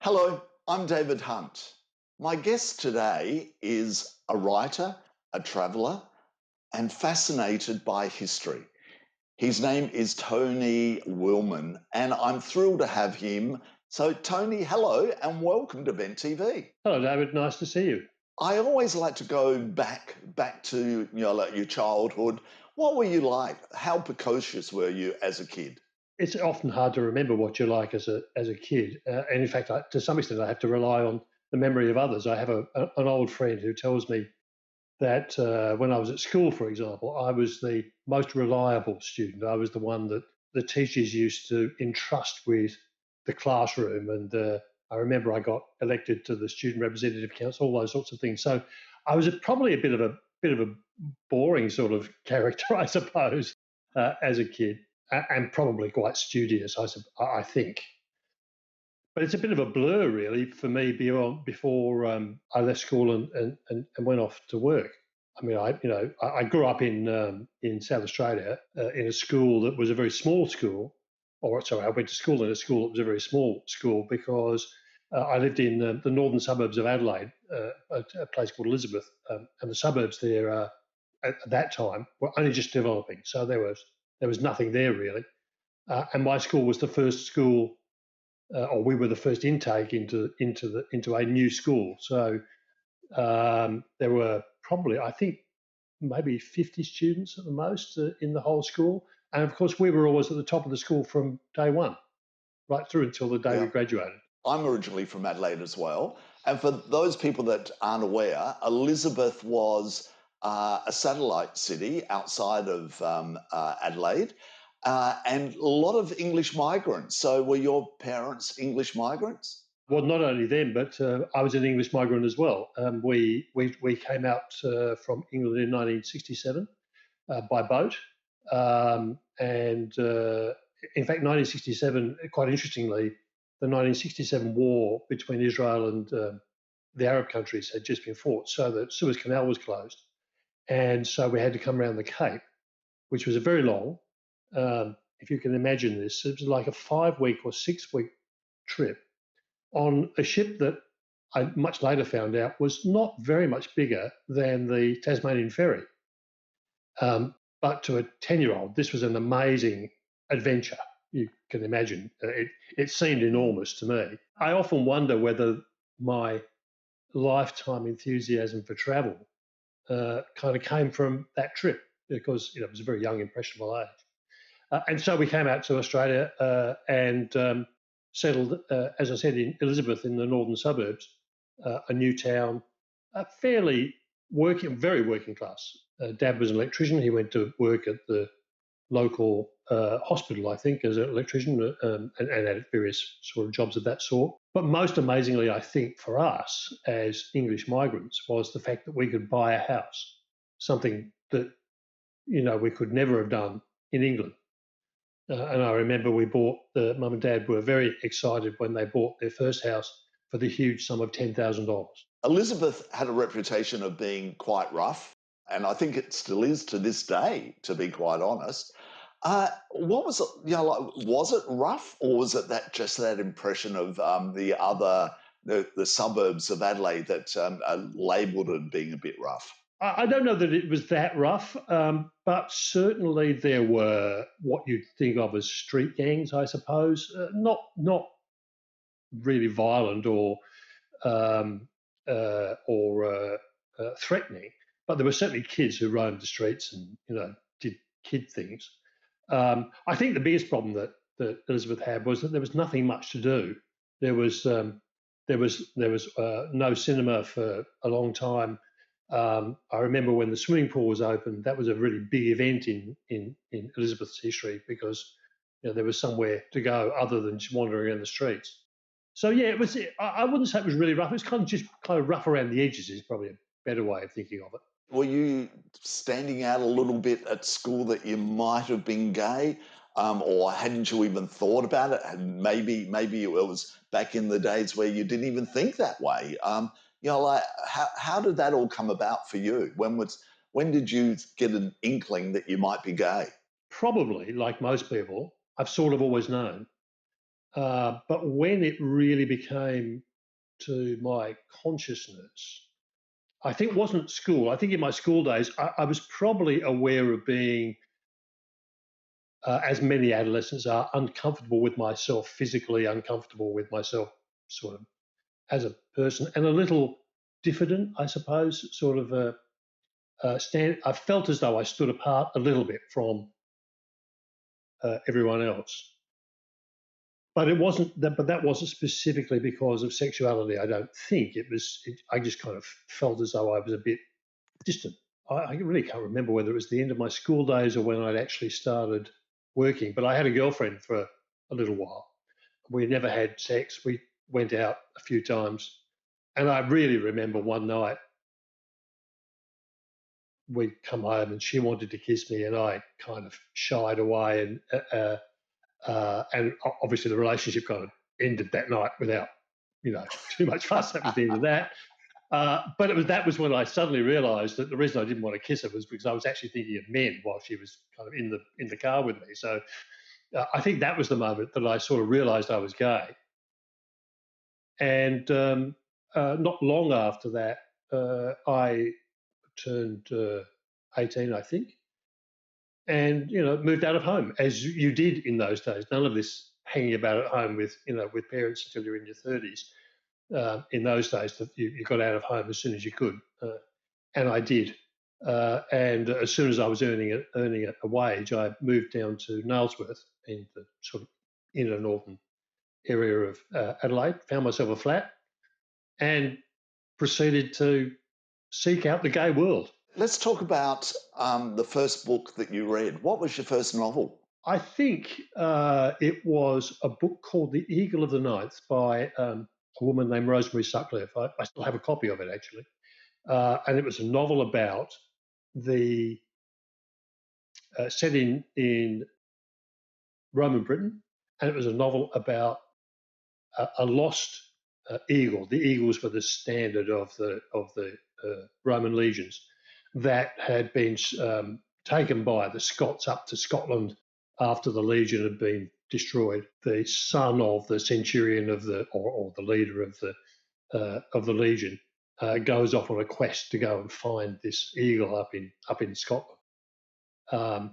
Hello, I'm David Hunt. My guest today is a writer, a traveller, and fascinated by history. His name is Tony Wildman, and I'm thrilled to have him. So, Tony, hello, and welcome to Bent TV. Hello, David. Nice to see you. I always like to go back to like your childhood. What were you like? How precocious were you as a kid? It's often hard to remember what you're like as a kid, and in fact, to some extent, I have to rely on the memory of others. I have an old friend who tells me that when I was at school, for example, I was the most reliable student. I was the one that the teachers used to entrust with the classroom, and I remember I got elected to the student representative council, all those sorts of things. So I was probably a bit of a boring sort of character, I suppose, as a kid, and probably quite studious, I think. But it's a bit of a blur, really, for me before I left school and went off to work. I mean, I grew up in South Australia in a school that was a very small school, I went to school in a school that was a very small school because I lived in the northern suburbs of Adelaide, a place called Elizabeth, and the suburbs there at that time were only just developing, so there was nothing there really, and my school was the first school or we were the first intake into a new school. So there were probably, I think, maybe 50 students at the most in the whole school. And of course, we were always at the top of the school from day one, right through until the day we graduated. I'm originally from Adelaide as well. And for those people that aren't aware, Elizabeth was a satellite city outside of Adelaide. And a lot of English migrants. So were your parents English migrants? Well, not only them, but I was an English migrant as well. We came out from England in 1967 by boat. And in fact, 1967, quite interestingly, the 1967 war between Israel and the Arab countries had just been fought. So the Suez Canal was closed. And so we had to come around the Cape, which was a very long, if you can imagine this, it was like a 5-week or 6-week trip on a ship that I much later found out was not very much bigger than the Tasmanian ferry. But to a 10-year-old, this was an amazing adventure. You can imagine. It seemed enormous to me. I often wonder whether my lifetime enthusiasm for travel kind of came from that trip because it was a very young, impressionable age. And so we came out to Australia and settled, as I said, in Elizabeth in the northern suburbs, a new town, very working class. Dad was an electrician. He went to work at the local hospital, I think, as an electrician and had various sort of jobs of that sort. But most amazingly, I think, for us as English migrants was the fact that we could buy a house, something that, we could never have done in England. And I remember Mum and Dad were very excited when they bought their first house for the huge sum of $10,000. Elizabeth had a reputation of being quite rough, and I think it still is to this day, to be quite honest. What was it, was it rough, or was it that impression of the suburbs of Adelaide that are labelled as being a bit rough? I don't know that it was that rough, but certainly there were what you'd think of as street gangs, I suppose. Not really violent or threatening, but there were certainly kids who roamed the streets and did kid things. I think the biggest problem that Elizabeth had was that there was nothing much to do. There was no cinema for a long time. I remember when the swimming pool was open, that was a really big event in Elizabeth's history because there was somewhere to go other than just wandering around the streets. So yeah, it was. I wouldn't say it was really rough. It was kind of rough around the edges is probably a better way of thinking of it. Were you standing out a little bit at school that you might have been gay, or hadn't you even thought about it? And maybe it was back in the days where you didn't even think that way. How did that all come about for you? When did you get an inkling that you might be gay? Probably, like most people, I've sort of always known. But when it really became to my consciousness, I think it wasn't school. I think in my school days, I was probably aware of being, as many adolescents are, uncomfortable with myself, physically uncomfortable with myself, sort of as a person, and a little diffident, I suppose. Sort of I felt as though I stood apart a little bit from everyone else. But it wasn't that. But that wasn't specifically because of sexuality. I don't think it was. I just kind of felt as though I was a bit distant. I really can't remember whether it was the end of my school days or when I'd actually started working. But I had a girlfriend for a little while. We never had sex. We went out a few times, and I really remember one night we'd come home and she wanted to kiss me, and I kind of shied away, and obviously the relationship kind of ended that night without, too much fuss. That was the end of that. But that was when I suddenly realised that the reason I didn't want to kiss her was because I was actually thinking of men while she was kind of in the car with me. So I think that was the moment that I sort of realised I was gay. And not long after that, I turned 18, I think, and moved out of home, as you did in those days. None of this hanging about at home with parents until you're in your 30s. In those days, that you got out of home as soon as you could, and I did. And as soon as I was earning a wage, I moved down to Nailsworth in the sort of inner northern area of Adelaide. Found myself a flat and proceeded to seek out the gay world. Let's talk about the first book that you read. What was your first novel? I think it was a book called The Eagle of the Ninth by a woman named Rosemary Sutcliffe. I still have a copy of it, actually. And it was a novel about the set in Roman Britain, and it was a novel about a lost eagle. The eagles were the standard of the Roman legions that had been taken by the Scots up to Scotland after the legion had been destroyed. The son of the centurion of or the leader of the legion goes off on a quest to go and find this eagle up in Scotland.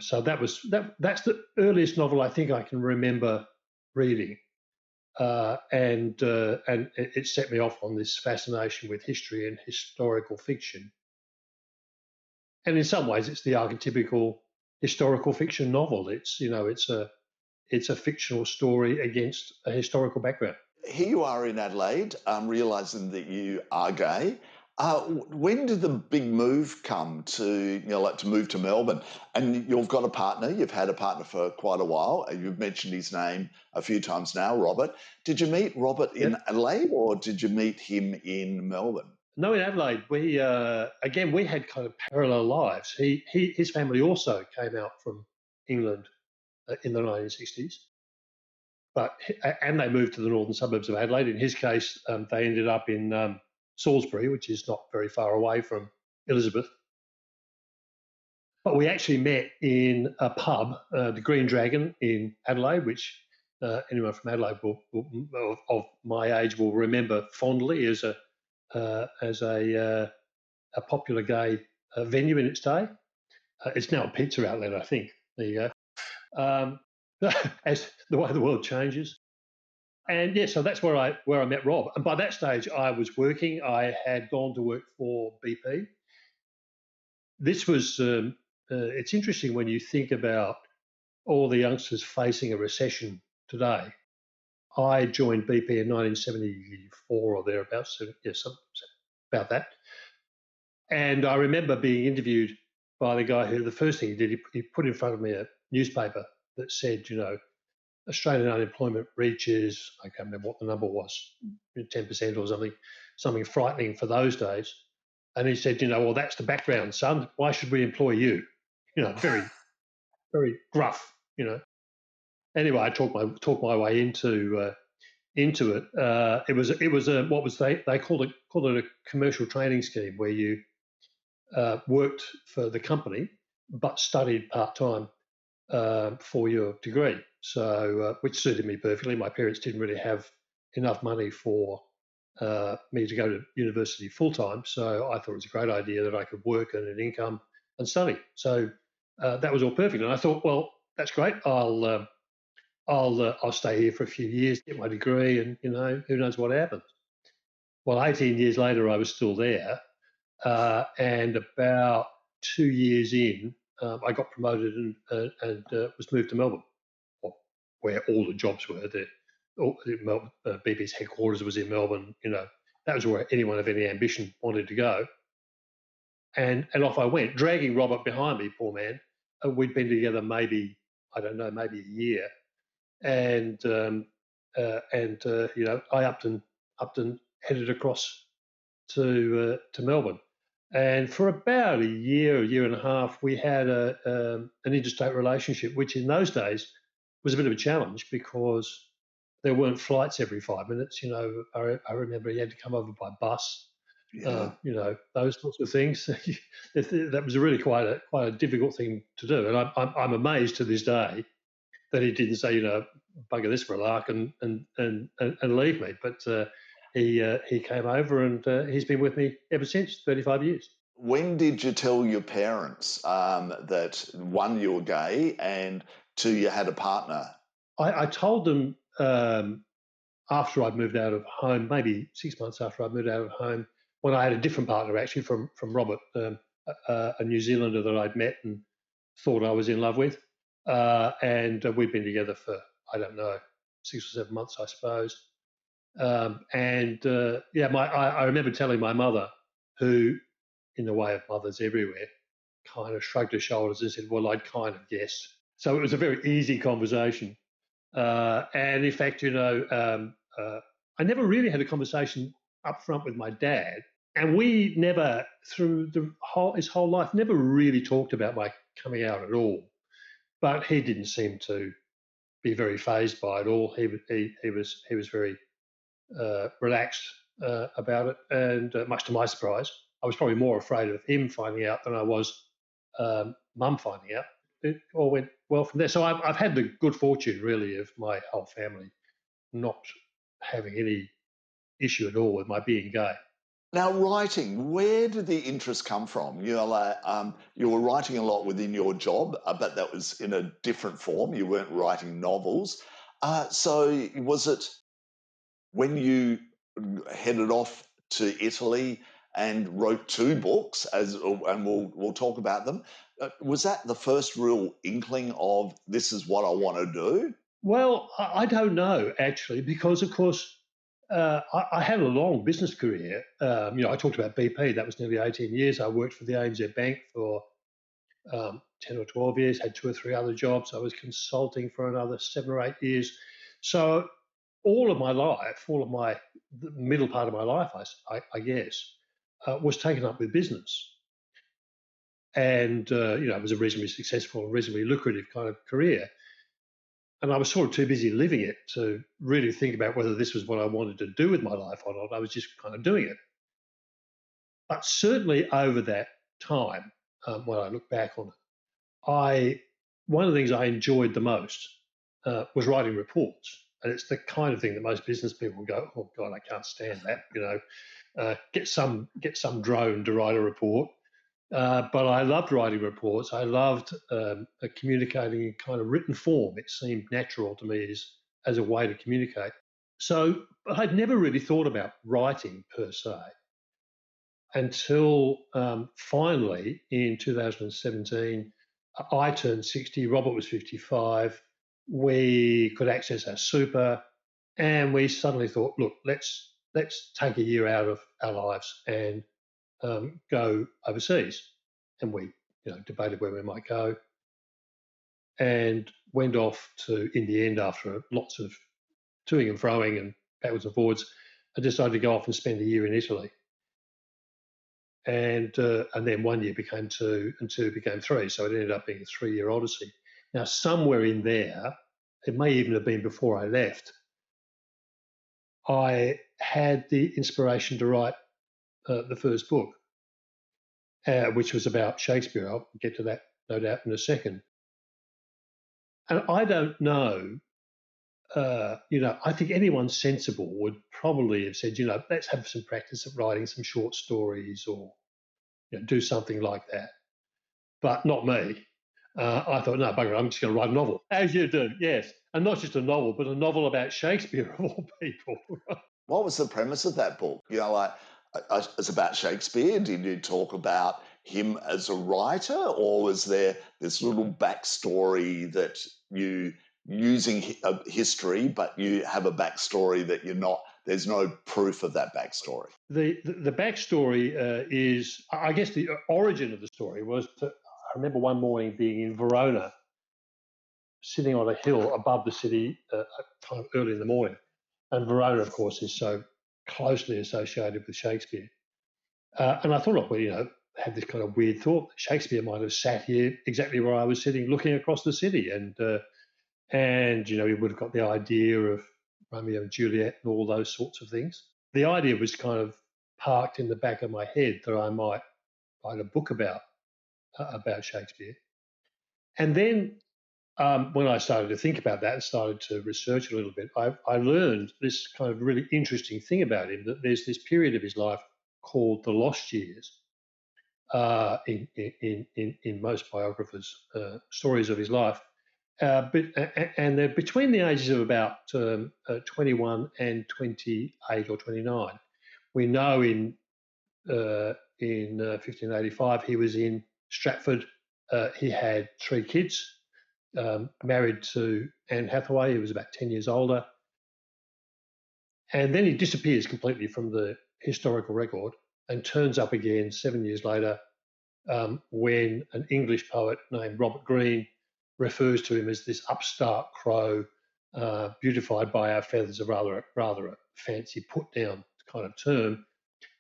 So that's the earliest novel I think I can remember reading, and it set me off on this fascination with history and historical fiction. And in some ways, it's the archetypical historical fiction novel. It's a fictional story against a historical background. Here you are in Adelaide, realising that you are gay. When did the big move come to move to Melbourne? And you've got a partner. You've had a partner for quite a while. You've mentioned his name a few times now, Robert. Did you meet Robert in Adelaide, or did you meet him in Melbourne? No, in Adelaide. We had kind of parallel lives. His family also came out from England in the 1960s, and they moved to the northern suburbs of Adelaide. In his case, they ended up in Salisbury, which is not very far away from Elizabeth. But we actually met in a pub, the Green Dragon in Adelaide, which anyone from Adelaide of my age will remember fondly as a popular gay venue in its day. It's now a pizza outlet, I think. There you go. As the way the world changes. And so that's where I met Rob. And by that stage, I was working. I had gone to work for BP. This was, it's interesting when you think about all the youngsters facing a recession today. I joined BP in 1974 or thereabouts, about that. And I remember being interviewed by the guy who, the first thing he did, he put in front of me a newspaper that said, Australian unemployment reaches, I can't remember what the number was, 10% or something frightening for those days. And he said, well, that's the background, son. Why should we employ you? Very, very gruff, Anyway, I talked my way into it. It was what was they called it a commercial training scheme, where you worked for the company but studied part-time for your degree. So, which suited me perfectly. My parents didn't really have enough money for me to go to university full time, so I thought it was a great idea that I could work, earn an income, and study. So that was all perfect. And I thought, well, that's great. I'll stay here for a few years, get my degree, and who knows what happens. Well, 18 years later, I was still there, and about 2 years in, I got promoted and was moved to Melbourne, where all the jobs were. BP's headquarters was in Melbourne. That was where anyone of any ambition wanted to go. And off I went, dragging Robert behind me, poor man. We'd been together maybe a year, and I upped and headed across to Melbourne. And for about a year and a half, we had an interstate relationship, which in those days was a bit of a challenge because there weren't flights every 5 minutes. I remember he had to come over by bus. Yeah. Those sorts of things. That was really quite a difficult thing to do. And I'm amazed to this day that he didn't say, bugger this for a lark and leave me. But he came over and he's been with me ever since, 35 years. When did you tell your parents that, one, you were gay, and two, you had a partner? I told them after I'd moved out of home, maybe 6 months after I'd moved out of home, when I had a different partner actually from Robert, a New Zealander that I'd met and thought I was in love with. And we'd been together for, I don't know, 6 or 7 months, I suppose. I remember telling my mother, who, in the way of mothers everywhere, kind of shrugged her shoulders and said, well, I'd kind of guessed. So it was a very easy conversation. And in fact, I never really had a conversation up front with my dad. And we never, through his whole life, never really talked about my coming out at all. But he didn't seem to be very fazed by it all. He was very relaxed about it, and much to my surprise, I was probably more afraid of him finding out than I was Mum finding out. It all went well from there. So I've had the good fortune, really, of my whole family not having any issue at all with my being gay. Now, writing, where did the interest come from? You were writing a lot within your job, but that was in a different form. You weren't writing novels. So was it when you headed off to Italy and wrote 2 books, and we'll talk about them? Was that the first real inkling of this is what I want to do? Well, I don't know, actually, because, of course, I had a long business career. I talked about BP. That was nearly 18 years. I worked for the ANZ Bank for 10 or 12 years, had 2 or 3 other jobs. I was consulting for another 7 or 8 years. So all of my life, the middle part of my life, I guess, was taken up with business. And, it was a reasonably successful, reasonably lucrative kind of career. And I was sort of too busy living it to really think about whether this was what I wanted to do with my life or not. I was just kind of doing it. But certainly over that time, when I look back on it, one of the things I enjoyed the most was writing reports. And it's the kind of thing that most business people go, oh God, I can't stand that. Get some drone to write a report. But I loved writing reports. I loved communicating in kind of written form. It seemed natural to me as a way to communicate. So I'd never really thought about writing per se until finally in 2017, I turned 60, Robert was 55. We could access our super, and we suddenly thought, look, let's take a year out of our lives and go overseas. And we debated where we might go, and went off to, in the end, after lots of toing and froing and backwards and forwards, I decided to go off and spend a year in Italy. And then 1 year became 2, and 2 became 3. So it ended up being a 3-year odyssey. Now, somewhere in there, it may even have been before I left, I had the inspiration to write the first book, which was about Shakespeare. I'll get to that, no doubt, in a second. And I don't know, I think anyone sensible would probably have said, let's have some practice at writing some short stories or do something like that. But not me. I thought, no, bugger, I'm just going to write a novel. As you do, yes. And not just a novel, but a novel about Shakespeare, of all people. What was the premise of that book? It's about Shakespeare. Did you talk about him as a writer, or was there this little backstory that you using history, but you have a backstory that you're not? There's no proof of that backstory. The backstory is, I guess, the origin of the story was that I remember one morning being in Verona, sitting on a hill above the city, kind of early in the morning. And Verona, of course, is so closely associated with Shakespeare. And I thought, had this kind of weird thought that Shakespeare might have sat here exactly where I was sitting, looking across the city, and he would have got the idea of Romeo and Juliet and all those sorts of things. The idea was kind of parked in the back of my head that I might write a book about Shakespeare. And then when I started to think about that and started to research a little bit, I learned this kind of really interesting thing about him, that there's this period of his life called the lost years in most biographers' stories of his life. And they're between the ages of about 21 and 28 or 29. We know in 1585 he was in Stratford. He had 3 kids, married to Anne Hathaway, who was about 10 years older. And then he disappears completely from the historical record and turns up again 7 years later when an English poet named Robert Greene refers to him as this upstart crow, beautified by our feathers, a rather a fancy put-down kind of term.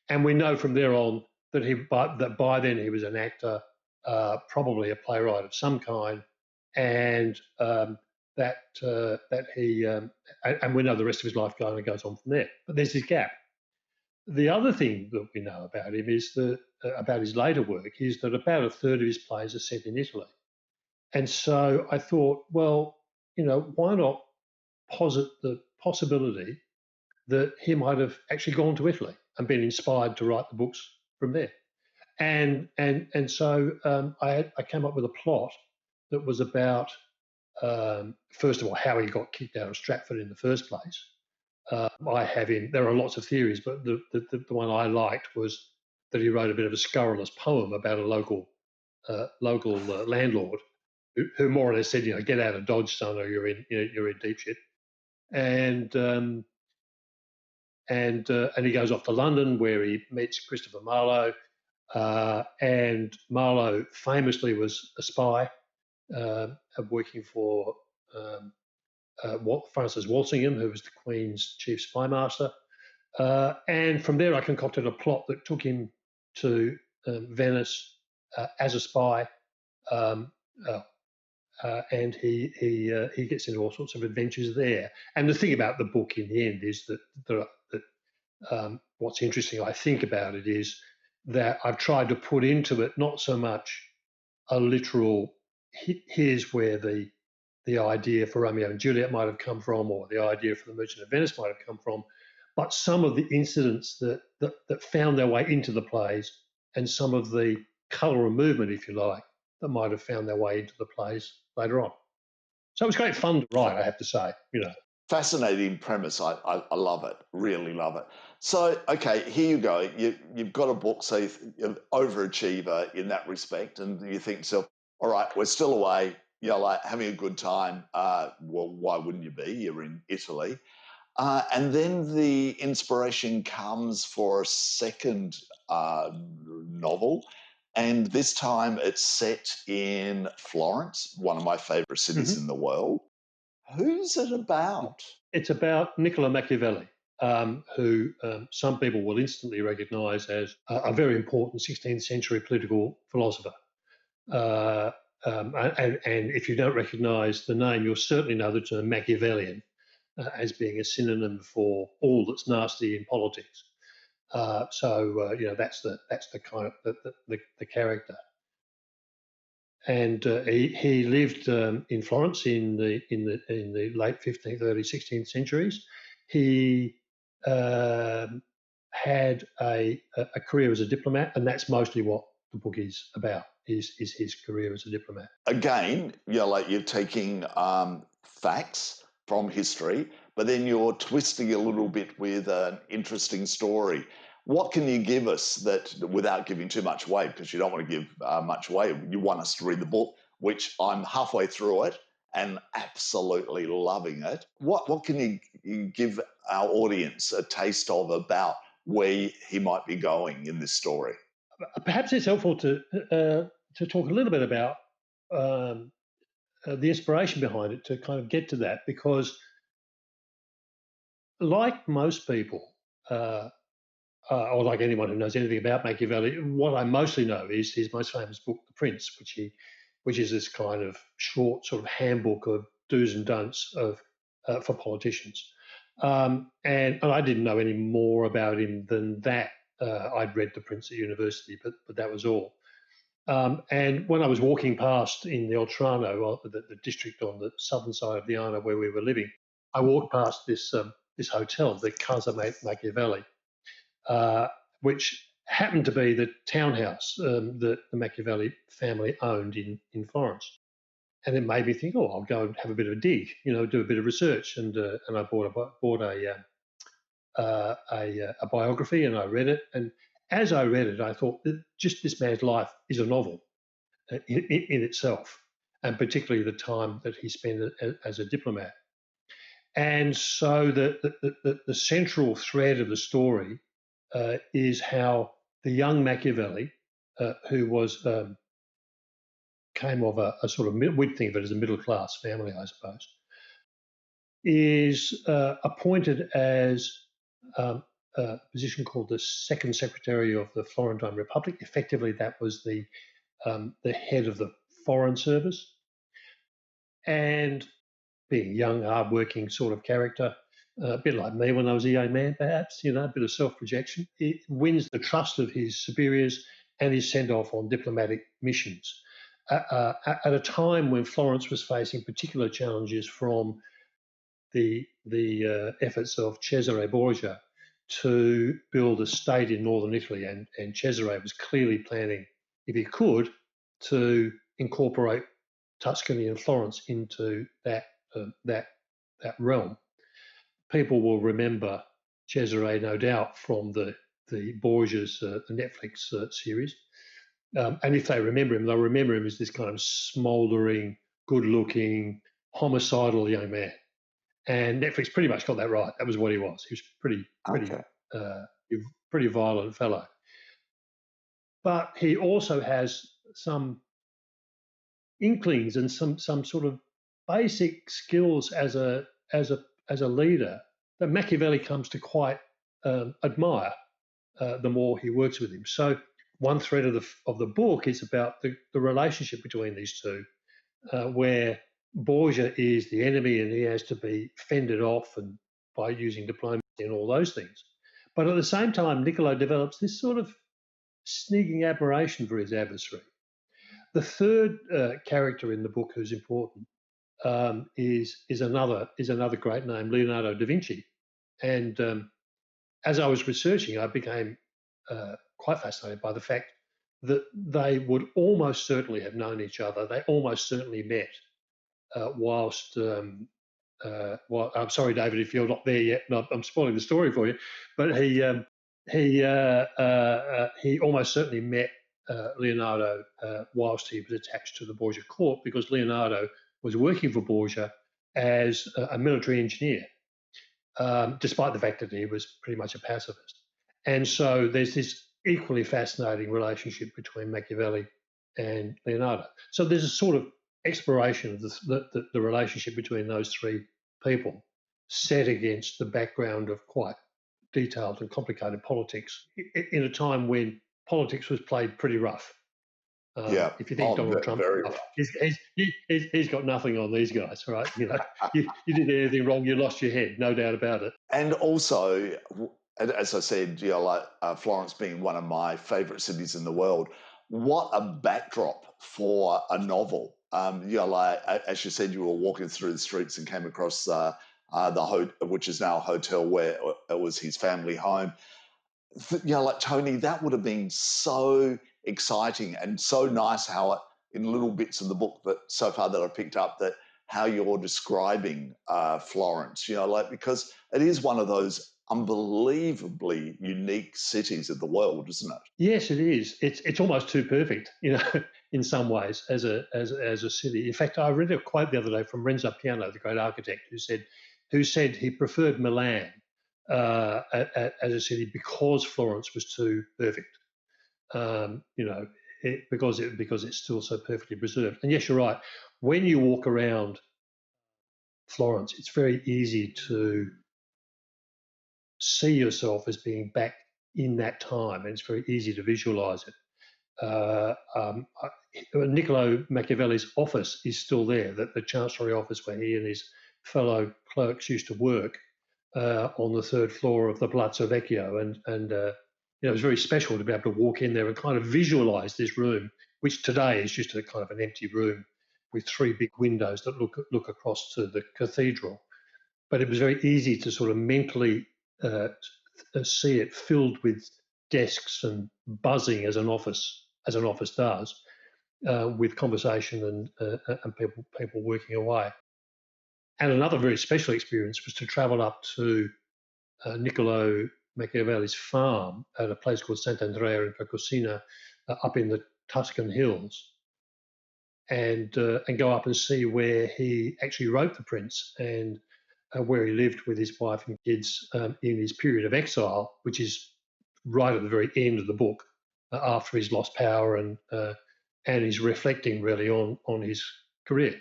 And we know from there on that by then he was an actor, probably a playwright of some kind, and that he and we know the rest of his life goes on from there. But there's this gap. The other thing that we know about him is that about his later work is that about a third of his plays are set in Italy. And so I thought, well, why not posit the possibility that he might have actually gone to Italy and been inspired to write the books from there. And so I came up with a plot that was about, first of all, how he got kicked out of Stratford in the first place. There are lots of theories, but the one I liked was that he wrote a bit of a scurrilous poem about a local landlord who more or less said, get out of Dodge, son, or you're in deep shit. And he goes off to London, where he meets Christopher Marlowe. And Marlowe famously was a spy, working for Francis Walsingham, who was the Queen's chief spy master. And from there, I concocted a plot that took him to Venice as a spy, and he gets into all sorts of adventures there. And the thing about the book in the end is that what's interesting, I think, about it is that I've tried to put into it not so much a literal here's where the idea for Romeo and Juliet might have come from, or the idea for the Merchant of Venice might have come from, but some of the incidents that found their way into the plays, and some of the colour and movement, if you like, that might have found their way into the plays later on. So it was great fun to write, I have to say. Fascinating premise. I love it. Really love it. So, okay, here you go. You've got a book, so you're an overachiever in that respect, and you think to yourself, all right, we're still away, like having a good time. Well, why wouldn't you be? You're in Italy. And then the inspiration comes for a second novel. And this time it's set in Florence, one of my favourite cities in the world. Who's it about? It's about Niccolo Machiavelli, who some people will instantly recognise as a very important 16th century political philosopher. And if you don't recognise the name, you'll certainly know the term Machiavellian as being a synonym for all that's nasty in politics. So that's the kind of the character. and he lived in Florence in the late 15th, early 16th centuries. He had a career as a diplomat, and that's mostly what the book is about. Is his career as a diplomat. Again, like you're taking facts from history, but then you're twisting a little bit with an interesting story. What can you give us that, without giving too much away, because you don't want to give much away, you want us to read the book, which I'm halfway through it and absolutely loving it. What can you give our audience a taste of about where he might be going in this story? Perhaps it's helpful to talk a little bit about the inspiration behind it, to kind of get to that, because like most people, or like anyone who knows anything about Machiavelli, what I mostly know is his most famous book, The Prince, which is this kind of short sort of handbook of do's and don'ts for politicians. And I didn't know any more about him than that. I'd read The Prince at university, but that was all. And when I was walking past in the Oltrarno, the district on the southern side of the Arno where we were living, I walked past this hotel, the Casa Machiavelli, which happened to be the townhouse that the Machiavelli family owned in Florence. And it made me think, oh, I'll go and have a bit of a dig, do a bit of research. And I bought a biography, and I read it. And as I read it, I thought that just this man's life is a novel in itself, and particularly the time that he spent as a diplomat. And so the central thread of the story is how the young Machiavelli, who was came of a sort of, we'd think of it as a middle class family, I suppose, is appointed as a position called the Second Secretary of the Florentine Republic. Effectively, that was the head of the Foreign Service. And being a young, hard-working sort of character, a bit like me when I was a young man, perhaps, a bit of self-projection, it wins the trust of his superiors and is sent off on diplomatic missions. At a time when Florence was facing particular challenges from the efforts of Cesare Borgia to build a state in northern Italy, and Cesare was clearly planning, if he could, to incorporate Tuscany and Florence into that realm. People will remember Cesare, no doubt, from the Borgias, the Netflix series. And if they remember him, they'll remember him as this kind of smouldering, good-looking, homicidal young man. And Netflix pretty much got that right. That was what he was. He was pretty violent fellow. But he also has some inklings and some sort of basic skills as a leader that Machiavelli comes to quite admire the more he works with him. So one thread of the book is about the relationship between these two, where Borgia is the enemy and he has to be fended off and by using diplomacy and all those things. But at the same time, Niccolo develops this sort of sneaking admiration for his adversary. The third character in the book who's important is another great name, Leonardo da Vinci. And as I was researching, I became quite fascinated by the fact that they would almost certainly have known each other. They almost certainly met whilst. I'm sorry, David, if you're not there yet. No, I'm spoiling the story for you. But he almost certainly met Leonardo whilst he was attached to the Borgia court, because Leonardo was working for Borgia as a military engineer, despite the fact that he was pretty much a pacifist. And so there's this equally fascinating relationship between Machiavelli and Leonardo. So there's a sort of exploration of the relationship between those three people, set against the background of quite detailed and complicated politics in a time when politics was played pretty rough. If you think Donald Trump, he's got nothing on these guys, right? You did anything wrong, you lost your head, no doubt about it. And also, as I said, Florence being one of my favourite cities in the world, what a backdrop for a novel. Like as you said, you were walking through the streets and came across which is now a hotel where it was his family home. Like Tony, that would have been so exciting and so nice how it, in little bits of the book that so far that I've picked up, that how you're describing Florence, like, because it is one of those unbelievably unique cities of the world, isn't it? Yes, it is. It's almost too perfect, in some ways as a city. In fact, I read a quote the other day from Renzo Piano, the great architect, who said he preferred Milan as a city because Florence was too perfect. Because it's still so perfectly preserved. And yes, you're right. When you walk around Florence, it's very easy to see yourself as being back in that time, and it's very easy to visualize it. Niccolo Machiavelli's office is still there, the Chancellery office where he and his fellow clerks used to work on the third floor of the Palazzo Vecchio. And it was very special to be able to walk in there and kind of visualize this room, which today is just a kind of an empty room with three big windows that look across to the cathedral. But it was very easy to sort of mentally see it filled with desks and buzzing as an office does, with conversation and people working away. And another very special experience was to travel up to Niccolo Machiavelli's farm at a place called Sant'Andrea in Precosina, up in the Tuscan hills, and go up and see where he actually wrote The Prince, and where he lived with his wife and kids in his period of exile, which is right at the very end of the book, after he's lost power and he's reflecting really on his career.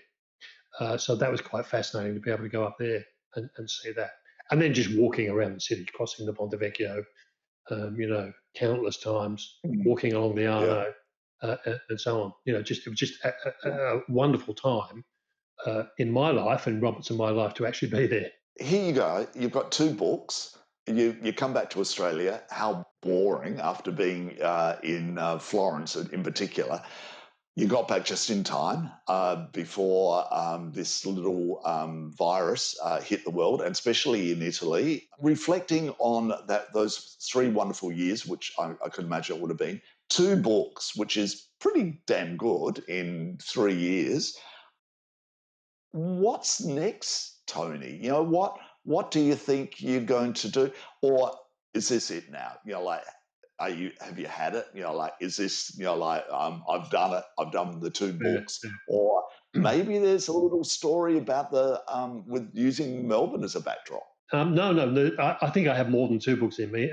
So that was quite fascinating to be able to go up there and see that. And then just walking around the city, crossing the Ponte Vecchio, countless times, walking along the Arno, and so on. It was just a wonderful time in my life and Robert's and my life to actually be there. Here you go. You've got two books. You come back to Australia. How boring after being in Florence in particular. You got back just in time before this little virus hit the world, and especially in Italy. Reflecting on those 3 wonderful years, which I could imagine it would have been, 2 books, which is pretty damn good in 3 years. What's next, Tony? What do you think you're going to do, or is this it now? Have you had it? Is this, I've done it. I've done the 2 books, or maybe there's a little story about with using Melbourne as a backdrop. No. I think I have more than 2 books in me.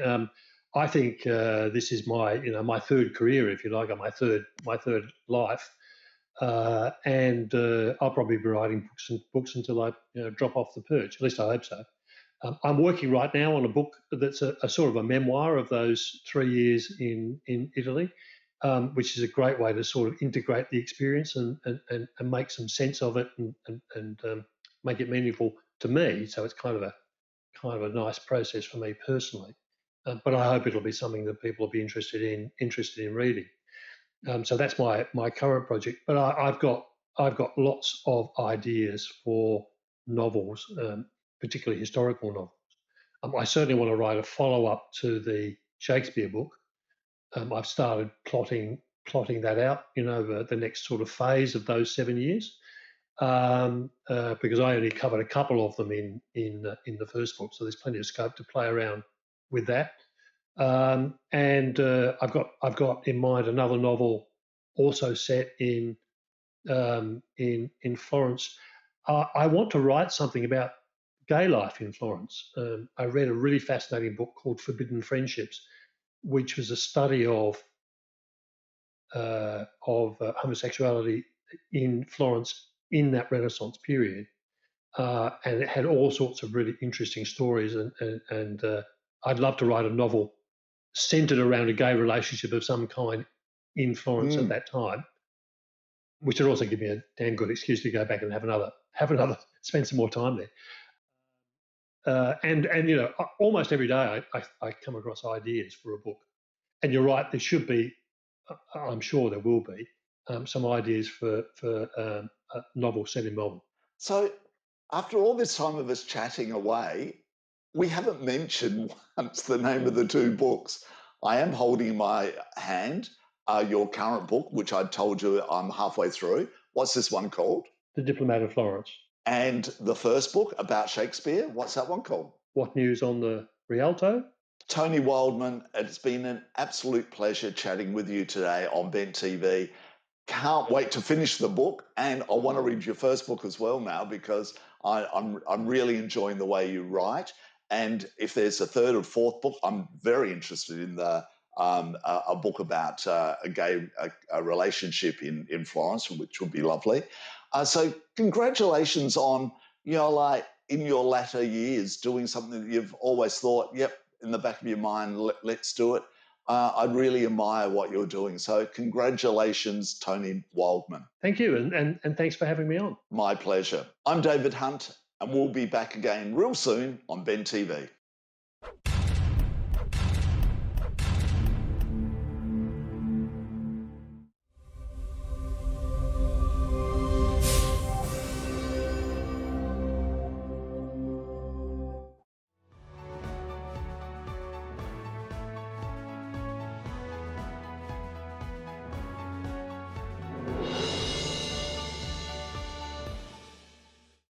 I think this is my third career, if you like, or my third life, and I'll probably be writing books until I drop off the perch. At least I hope so. I'm working right now on a book that's a sort of a memoir of those 3 years in Italy, which is a great way to sort of integrate the experience and make some sense of it and make it meaningful to me. So it's kind of a nice process for me personally, but I hope it'll be something that people will be interested in reading. So that's my current project. But I've got lots of ideas for novels. Particularly historical novels. I certainly want to write a follow-up to the Shakespeare book. I've started plotting that out, the next sort of phase of those 7 years, because I only covered a couple of them in the first book, so there's plenty of scope to play around with that. And I've got in mind another novel also set in Florence. I want to write something about gay life in Florence. I read a really fascinating book called Forbidden Friendships, which was a study of homosexuality in Florence in that Renaissance period, and it had all sorts of really interesting stories. And I'd love to write a novel centered around a gay relationship of some kind in Florence at that time, which would also give me a damn good excuse to go back and have another spend some more time there. And almost every day I come across ideas for a book. And you're right, there should be I'm sure there will be some ideas for a novel set in Melbourne. So, after all this time of us chatting away, we haven't mentioned once the name of the two books. I am holding in my hand your current book, which I told you I'm halfway through. What's this one called? The Diplomat of Florence. And the first book about Shakespeare, what's that one called? What News on the Rialto? Tony Wildman, it's been an absolute pleasure chatting with you today on Ben TV. Can't wait to finish the book, and I want to read your first book as well now, because I'm really enjoying the way you write. And if there's a third or fourth book, I'm very interested in a book about a relationship in Florence, which would be lovely. So congratulations on, like in your latter years, doing something that you've always thought, yep, in the back of your mind, let's do it. I really admire what you're doing. So congratulations, Tony Wildman. Thank you, and thanks for having me on. My pleasure. I'm David Hunt, and we'll be back again real soon on Ben TV.